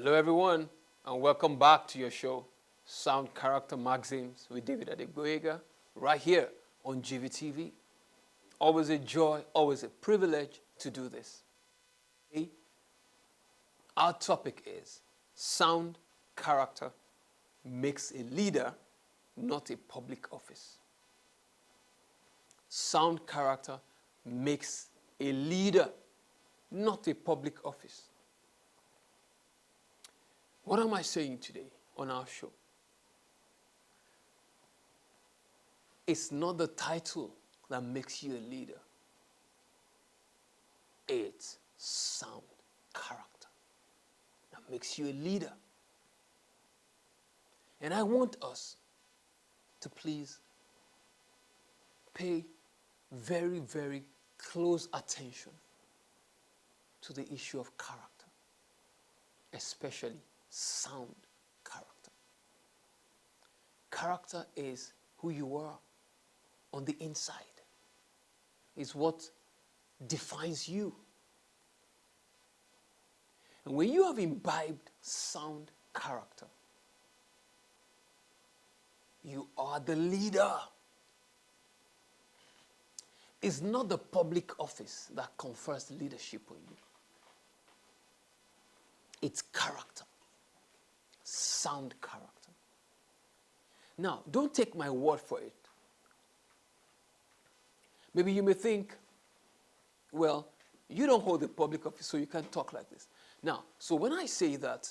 Hello, everyone, and welcome back to your show, Sound Character Maxims with David ADEGBOYEGA, right here on GVTV. Always a joy, always a privilege to do this. Okay? Our topic is sound character makes a leader, not a public office. Sound character makes a leader, not a public office. What am I saying today on our show? It's not the title that makes you a leader. It's sound character that makes you a leader. And I want us to please pay very, very close attention to the issue of character, especially sound character. Character is who you are on the inside. It's what defines you. And when you have imbibed sound character, you are the leader. It's not the public office that confers leadership on you. It's character. Sound character. Now, don't take my word for it. Maybe you may think, well, you don't hold a public office, so you can't talk like this. Now, so when I say that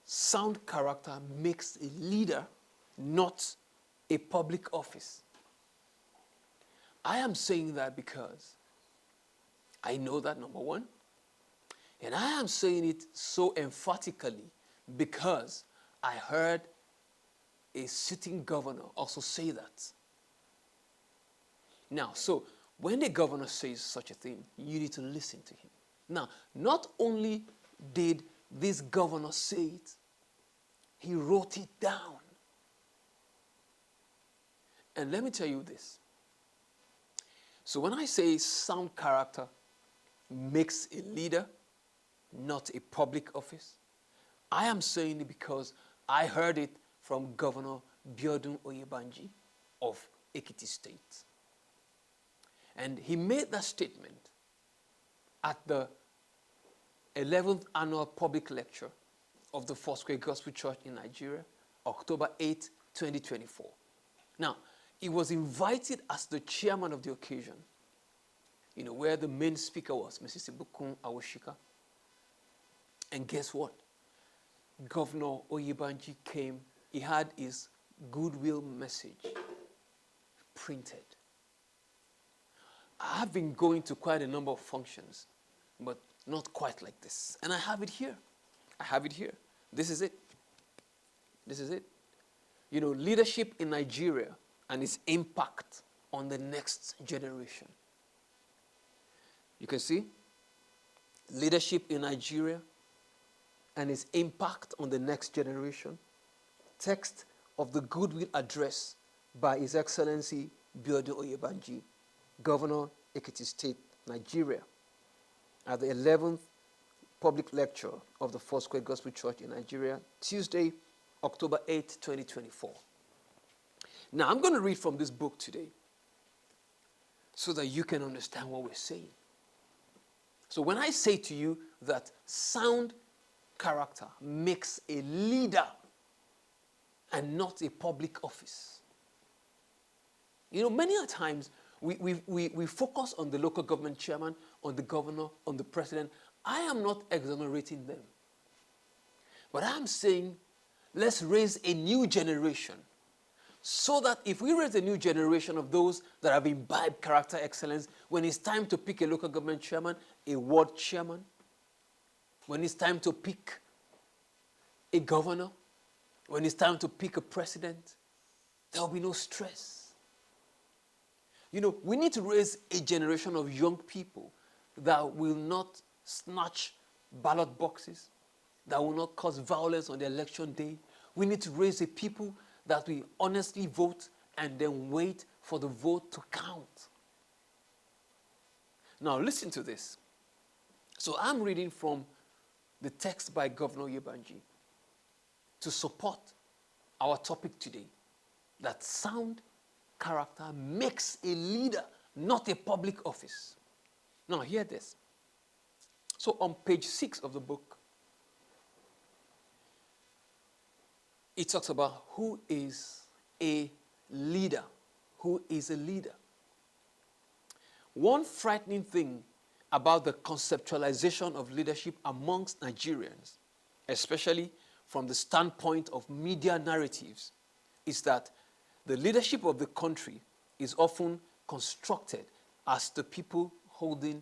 sound character makes a leader, not a public office, I am saying that because I know that, number one, and I am saying it so emphatically because I heard a sitting governor also say that. Now, so when the governor says such a thing, you need to listen to him. Now, not only did this governor say it, he wrote it down. And let me tell you this. So when I say sound character makes a leader, not a public office, I am saying it because I heard it from Governor Biodun Oyebanji of Ekiti State. And he made that statement at the 11th annual public lecture of the Foursquare Gospel Church in Nigeria, October 8, 2024. Now, he was invited as the chairman of the occasion, where the main speaker was, Mrs. Ibukun Awoshika. And guess what? Governor Oyebanji came, he had his goodwill message printed. I have been going to quite a number of functions, but not quite like this. And I have it here. I have it here. This is it. This is it. Leadership in Nigeria and its impact on the next generation. You can see leadership in Nigeria and its impact on the next generation. Text of the goodwill address by His Excellency Biodun Oyebanji, Governor, Ekiti State, Nigeria, at the 11th public lecture of the Foursquare Gospel Church in Nigeria, Tuesday, October 8, 2024. Now, I'm going to read from this book today so that you can understand what we're saying. So when I say to you that sound character makes a leader and not a public office, many a times we focus on the local government chairman, on the governor, on the president. I am not exonerating them. But I am saying, let's raise a new generation so that if we raise a new generation of those that have imbibed character excellence, when it's time to pick a local government chairman, a ward chairman, when it's time to pick a governor, when it's time to pick a president, there will be no stress. We need to raise a generation of young people that will not snatch ballot boxes, that will not cause violence on the election day. We need to raise a people that will honestly vote and then wait for the vote to count. Now listen to this. So I'm reading from the text by Governor Yebanji to support our topic today, that sound character makes a leader, not a public office. Now, hear this. So on page 6 of the book, it talks about who is a leader. Who is a leader? One frightening thing about the conceptualization of leadership amongst Nigerians, especially from the standpoint of media narratives, is that the leadership of the country is often constructed as the people holding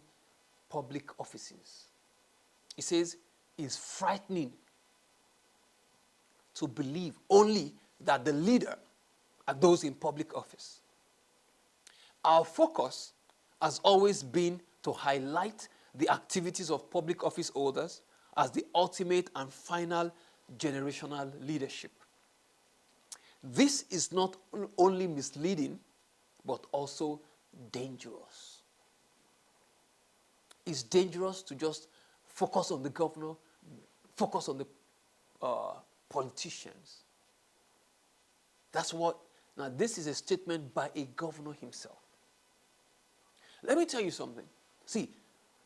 public offices. It says it's frightening to believe only that the leader are those in public office. Our focus has always been to highlight the activities of public office holders as the ultimate and final generational leadership. This is not only misleading, but also dangerous. It's dangerous to just focus on the governor, focus on the politicians. That's what, now this is a statement by a governor himself. Let me tell you something. See,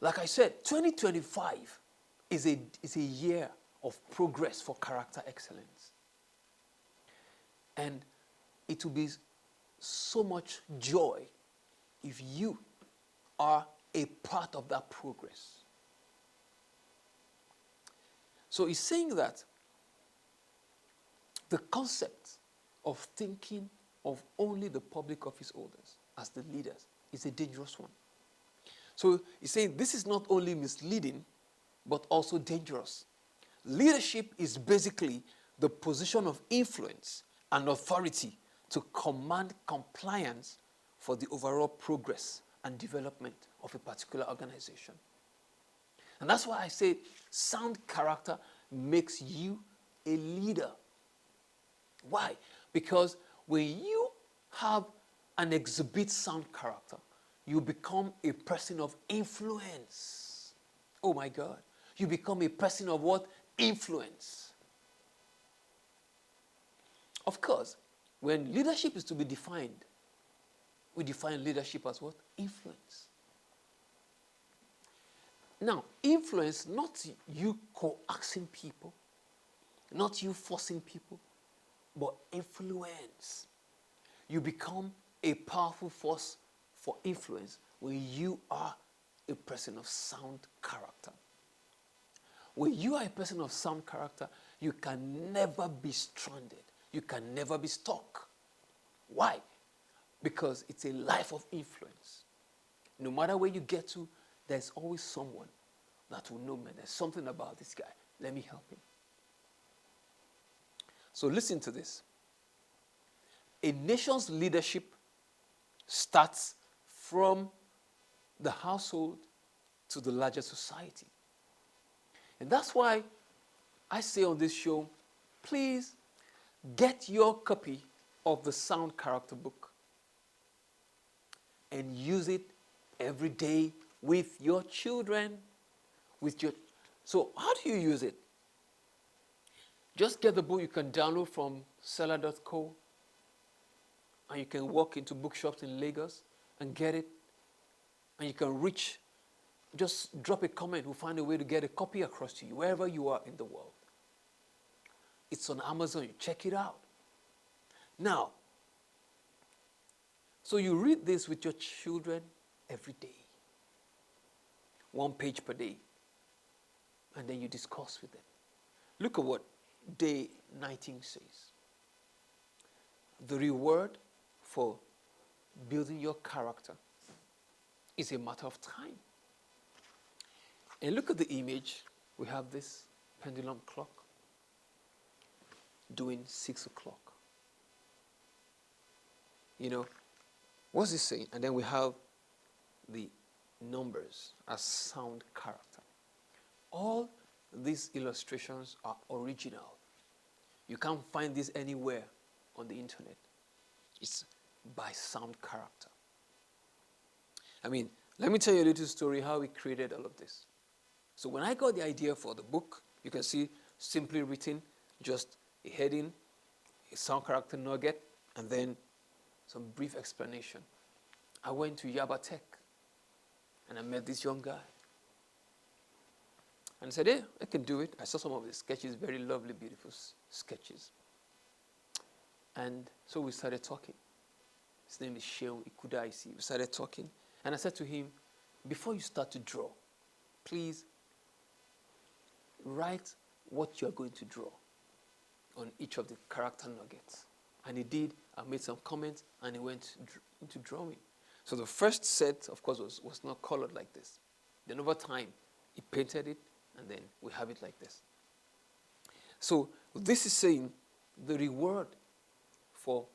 like I said, 2025 is a year of progress for character excellence. And it will be so much joy if you are a part of that progress. So he's saying that the concept of thinking of only the public office holders as the leaders is a dangerous one. So he's saying this is not only misleading, but also dangerous. Leadership is basically the position of influence and authority to command compliance for the overall progress and development of a particular organization. And that's why I say sound character makes you a leader. Why? Because when you have and exhibit sound character, you become a person of influence. Oh my God. You become a person of what? Influence. Of course, when leadership is to be defined, we define leadership as what? Influence. Now, influence, not you coaxing people, not you forcing people, but influence. You become a powerful force for influence when you are a person of sound character. When you are a person of sound character, you can never be stranded. You can never be stuck. Why? Because it's a life of influence. No matter where you get to, there's always someone that will know, man, there's something about this guy. Let me help him. So listen to this. A nation's leadership starts from the household to the larger society. And that's why I say on this show, please get your copy of the Sound Character book and use it every day with your children. So how do you use it? Just get the book. You can download from seller.co, and you can walk into bookshops in Lagos and get it. And you can reach, just drop a comment. We'll find a way to get a copy across to you, wherever you are in the world. It's on Amazon. You check it out. Now, so you read this with your children every day. 1 page per day. And then you discuss with them. Look at what day 19 says. The reward for building your character is a matter of time. And look at the image. We have this pendulum clock doing 6 o'clock. You know, what's this saying? And then we have the numbers as sound character. All these illustrations are original. You can't find this anywhere on the internet. It's by sound character. I mean, let me tell you a little story how we created all of this. So when I got the idea for the book, you can see simply written, just a heading, a sound character nugget, and then some brief explanation. I went to Yaba Tech and I met this young guy. And I said, hey, I can do it. I saw some of his sketches, very lovely, beautiful sketches. And so we started talking. His name is Sheon Ikudaisi. We started talking. And I said to him, before you start to draw, please write what you're going to draw on each of the character nuggets. And he did. I made some comments, and he went into drawing. So the first set, of course, was not colored like this. Then over time, he painted it, and then we have it like this. So this is saying the reward for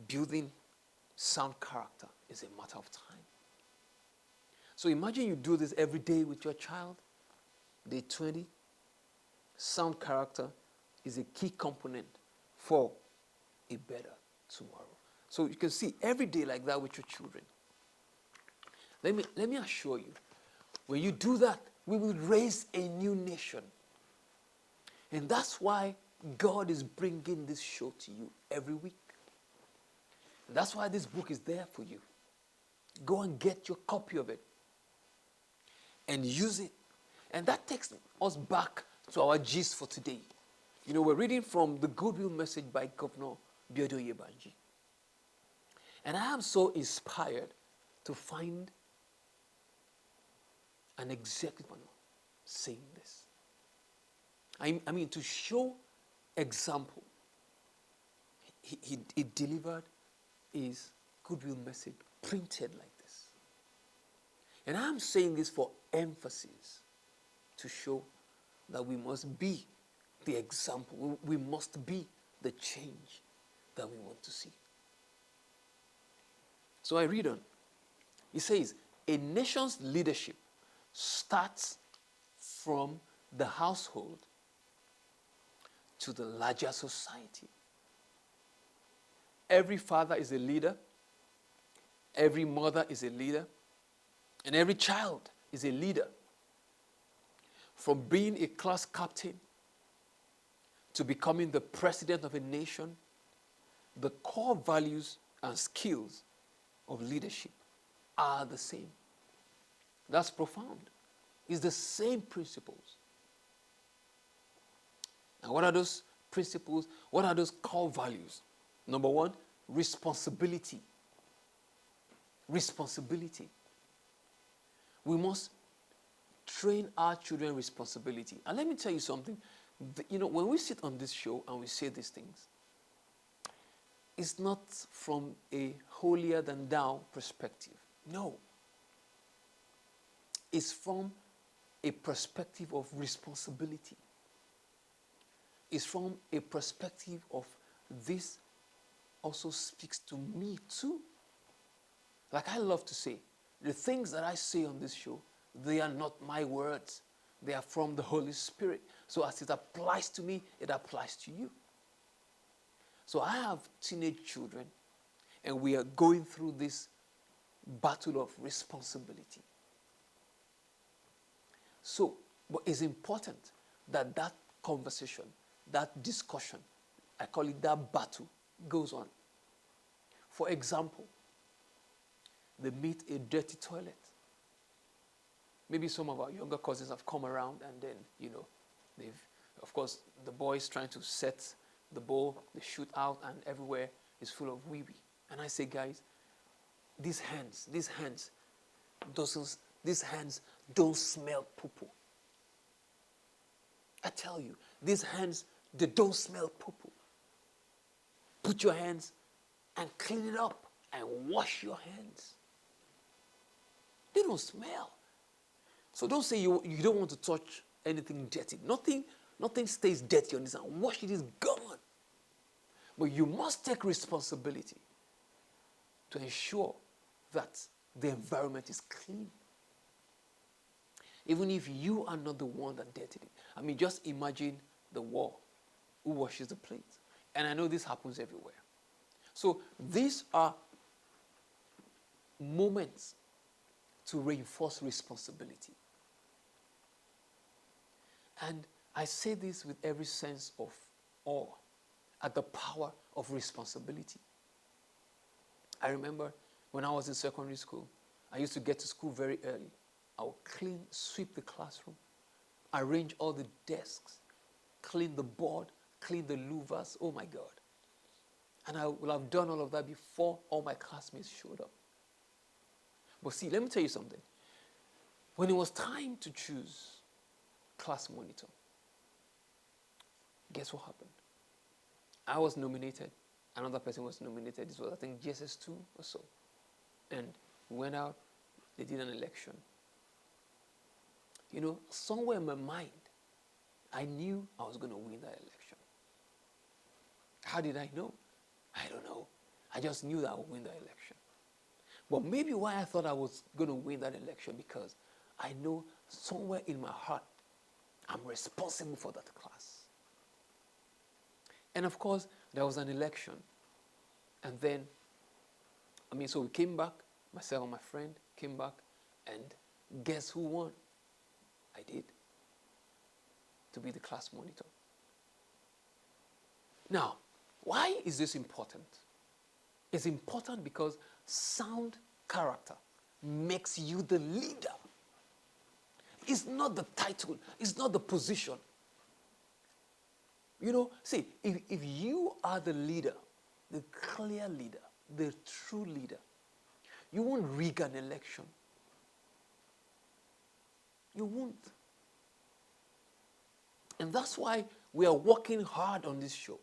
building sound character is a matter of time. So imagine you do this every day with your child. Day 20, sound character is a key component for a better tomorrow. So you can see every day like that with your children. Let me assure you, when you do that, we will raise a new nation. And that's why God is bringing this show to you every week. And that's why this book is there for you. Go and get your copy of it and use it. And that takes us back to our gist for today. You know, we're reading from the Goodwill Message by Governor ADEGBOYEGA. And I am so inspired to find an executive manual saying this. I mean, to show example, he delivered his Goodwill Message printed like this. And I'm saying this for emphasis, to show that we must be the example. We must be the change that we want to see. So I read on. He says, a nation's leadership starts from the household to the larger society. Every father is a leader. Every mother is a leader. And every child is a leader. From being a class captain to becoming the president of a nation, the core values and skills of leadership are the same. That's profound. It's the same principles. And what are those principles? What are those core values? Number one, responsibility. Responsibility. We must train our children responsibility. And let me tell you something. You know, when we sit on this show and we say these things, it's not from a holier than thou perspective. No. It's from a perspective of responsibility. It's from a perspective of this also speaks to me too. Like I love to say, the things that I say on this show, they are not my words. They are from the Holy Spirit. So as it applies to me, it applies to you. So I have teenage children, and we are going through this battle of responsibility. So, but it's important that that conversation, that discussion, I call it that battle, goes on. For example, they meet a dirty toilet. Maybe some of our younger cousins have come around and then, you know, of course, the boys trying to set the bowl, they shoot out and everywhere is full of wee-wee. And I say, guys, these hands don't smell poo-poo. I tell you, these hands, they don't smell poo-poo. Put your hands and clean it up and wash your hands. They don't smell. So don't say you don't want to touch anything dirty. Nothing stays dirty on this hand. Wash it is gone. But you must take responsibility to ensure that the environment is clean. Even if you are not the one that dirtied it. I mean, just imagine the wall. Who washes the plate? And I know this happens everywhere. So these are moments to reinforce responsibility. And I say this with every sense of awe at the power of responsibility. I remember when I was in secondary school, I used to get to school very early. I would clean, sweep the classroom, arrange all the desks, clean the board, clean the louvers. Oh my God. And I will have done all of that before all my classmates showed up. But see, let me tell you something. When it was time to choose class monitor, guess what happened? I was nominated. Another person was nominated. This was, I think, GSS2 or so. And we went out. They did an election. You know, somewhere in my mind, I knew I was going to win that election. How did I know? I don't know. I just knew that I would win that election. But maybe why I thought I was going to win that election, because I know somewhere in my heart, I'm responsible for that class. And of course, there was an election. And then, so we came back, myself and my friend came back, and guess who won? I did. To be the class monitor. Now, why is this important? It's important because sound character makes you the leader. It's not the title. It's not the position. You know, see, if you are the leader, the clear leader, the true leader, you won't rig an election. You won't. And that's why we are working hard on this show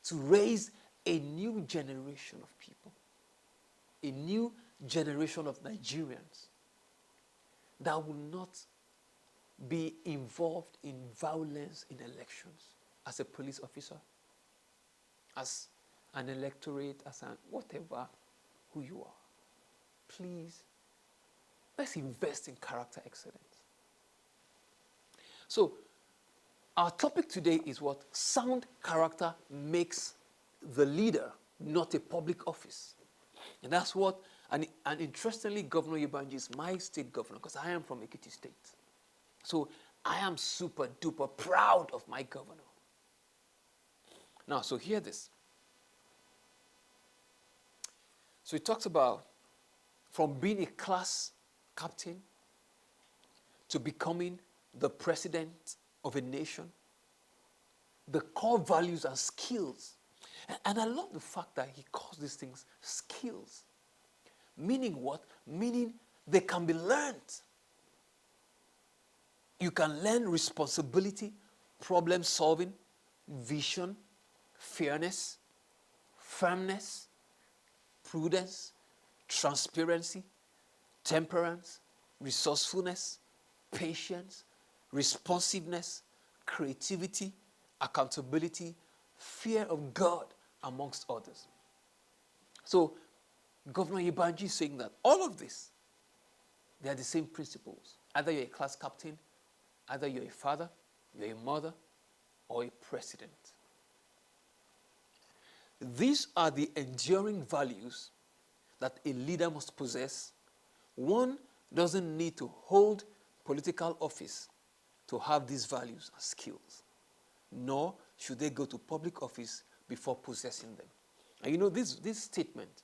to raise a new generation of people, a new generation of Nigerians that will not be involved in violence in elections as a police officer, as an electorate, as an whatever, who you are. Please, let's invest in character excellence. So, our topic today is what? Sound character makes the leader, not a public office. And that's what, and interestingly, Governor Yebanji is my state governor, because I am from Ekiti State. So I am super duper proud of my governor. Now, so hear this. So he talks about from being a class captain to becoming the president of a nation, the core values and skills. And I love the fact that he calls these things skills. Meaning what? Meaning they can be learned. You can learn responsibility, problem solving, vision, fairness, firmness, prudence, transparency, temperance, resourcefulness, patience, responsiveness, creativity, accountability, fear of God, amongst others. So, Governor Yebanji is saying that all of this, they are the same principles. Either you're a class captain, either you're a father, you're a mother, or a president. These are the enduring values that a leader must possess. One doesn't need to hold political office to have these values and skills, nor should they go to public office before possessing them. And you know, this statement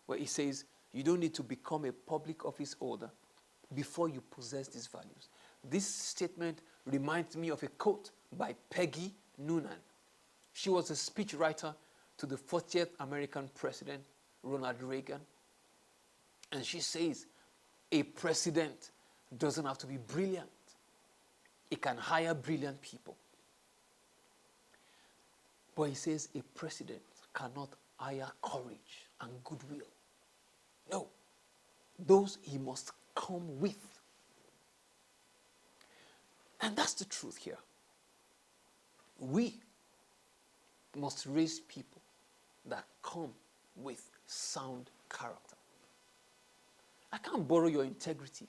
where he says you don't need to become a public office holder before you possess these values. This statement reminds me of a quote by Peggy Noonan. She was a speechwriter to the 40th American president, Ronald Reagan. And she says, a president doesn't have to be brilliant. He can hire brilliant people. But he says a president cannot hire courage and goodwill. No. Those he must come with. And that's the truth here. We must raise people that come with sound character. I can't borrow your integrity.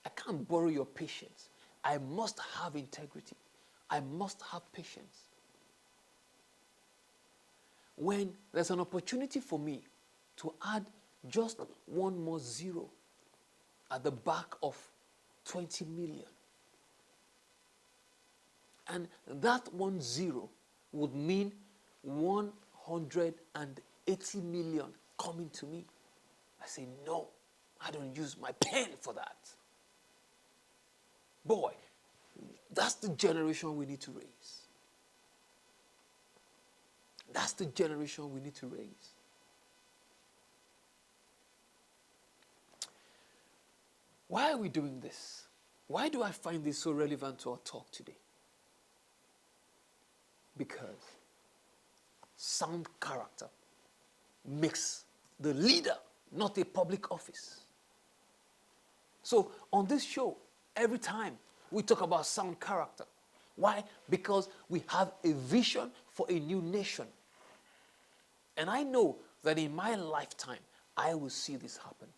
I can't borrow your patience. I must have integrity. I must have patience. When there's an opportunity for me to add just one more zero at the back of 20 million. And that 10 would mean 180 million coming to me. I say, no, I don't use my pen for that. Boy, that's the generation we need to raise. That's the generation we need to raise. Why are we doing this? Why do I find this so relevant to our talk today? Because sound character makes the leader not a public office. So on this show, every time we talk about sound character. Why? Because we have a vision for a new nation. And I know that in my lifetime, I will see this happen.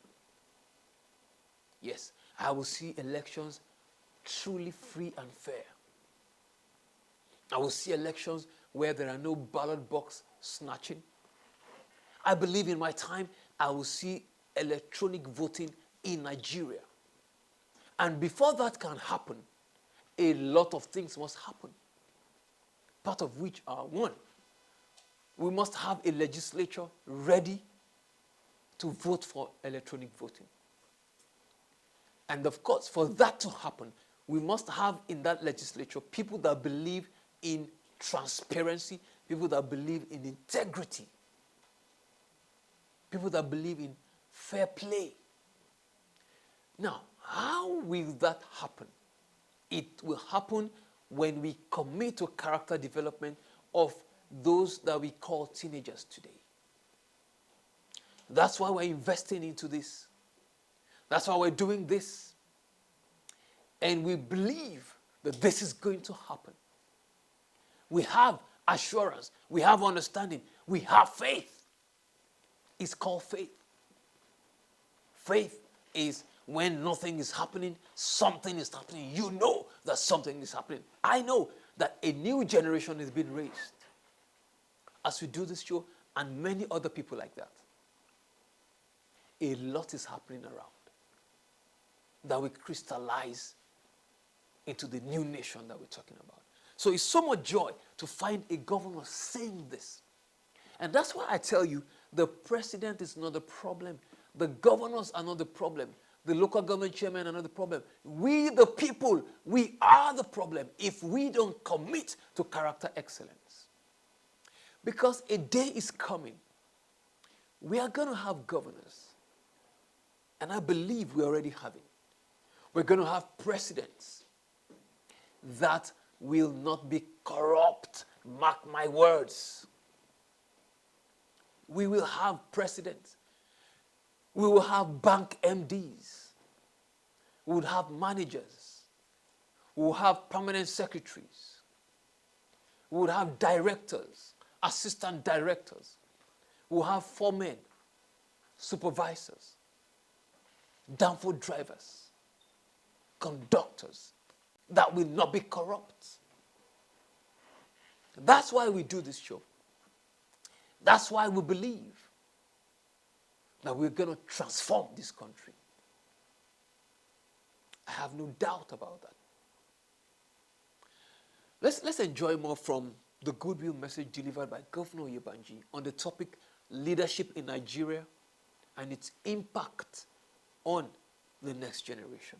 Yes, I will see elections truly free and fair. I will see elections where there are no ballot box snatching. I believe in my time, I will see electronic voting in Nigeria. And before that can happen, a lot of things must happen. Part of which are, one, we must have a legislature ready to vote for electronic voting. And of course, for that to happen, we must have in that legislature people that believe in transparency, people that believe in integrity, people that believe in fair play. Now, how will that happen? It will happen when we commit to character development of those that we call teenagers today. That's why we're investing into this. That's why we're doing this. And we believe that this is going to happen. We have assurance. We have understanding. We have faith. It's called faith. Faith is when nothing is happening, something is happening. You know that something is happening. I know that a new generation is being raised as we do this show, and many other people like that. A lot is happening around that will crystallize into the new nation that we're talking about. So it's so much joy to find a governor saying this. And that's why I tell you, the president is not the problem. The governors are not the problem. The local government chairman are not the problem. We, the people, we are the problem if we don't commit to character excellence. Because a day is coming, we are going to have governors. And I believe we already have it. We're going to have presidents that will not be corrupt. Mark my words. We will have presidents. We will have bank MDs. We will have managers. We will have permanent secretaries. We will have directors, assistant directors. We will have foremen, supervisors, downfall drivers, conductors that will not be corrupt. That's why we do this show. That's why we believe that we're going to transform this country. I have no doubt about that. Let's enjoy more from the goodwill message delivered by Governor Oyebanji on the topic leadership in Nigeria and its impact on the next generation.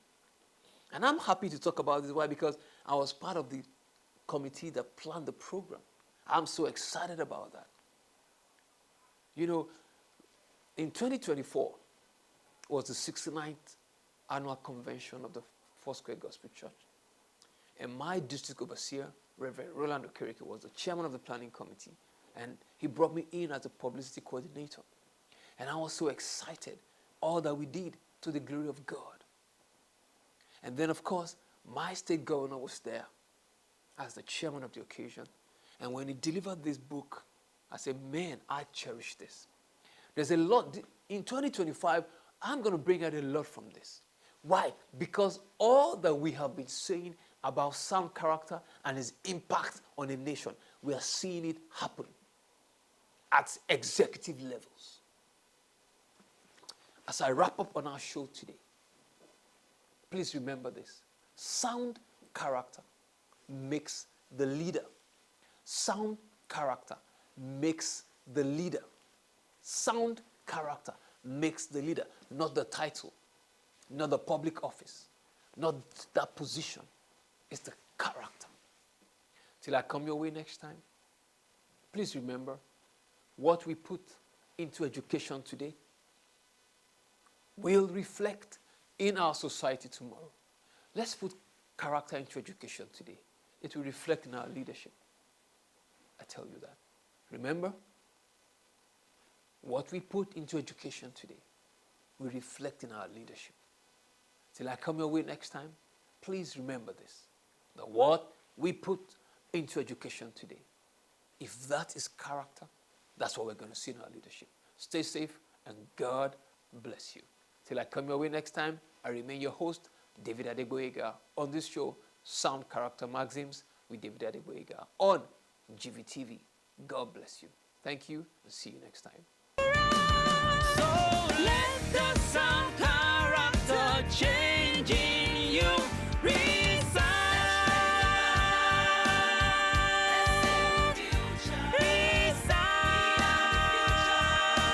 And I'm happy to talk about this. Why? Because I was part of the committee that planned the program. I'm so excited about that. You know, in 2024 was the 69th annual convention of the Foursquare Gospel Church. And my district overseer, Reverend Roland Okereke, was the chairman of the planning committee. And he brought me in as a publicity coordinator. And I was so excited, all that we did to the glory of God. And then, of course, my state governor was there as the chairman of the occasion. And when he delivered this book, I said, man, I cherish this. There's a lot. In 2025, I'm going to bring out a lot from this. Why? Because all that we have been saying about sound character and its impact on a nation, we are seeing it happen at executive levels. As I wrap up on our show today, Please remember this. Sound character makes the leader. Sound character makes the leader. Sound character makes the leader, not the title, not the public office, not that position. It's the character. Till I come your way next time, please remember what we put into education today will reflect in our society tomorrow. Let's put character into education today. It will reflect in our leadership. I tell you that. Remember, what we put into education today will reflect in our leadership. Till I come your way next time, please remember this. That what we put into education today, if that is character, that's what we're going to see in our leadership. Stay safe and God bless you. Till I come your way next time, I remain your host, David ADEGBOYEGA, on this show, Sound Character Maxims with David ADEGBOYEGA on GVTV. God bless you. Thank you and see you next time.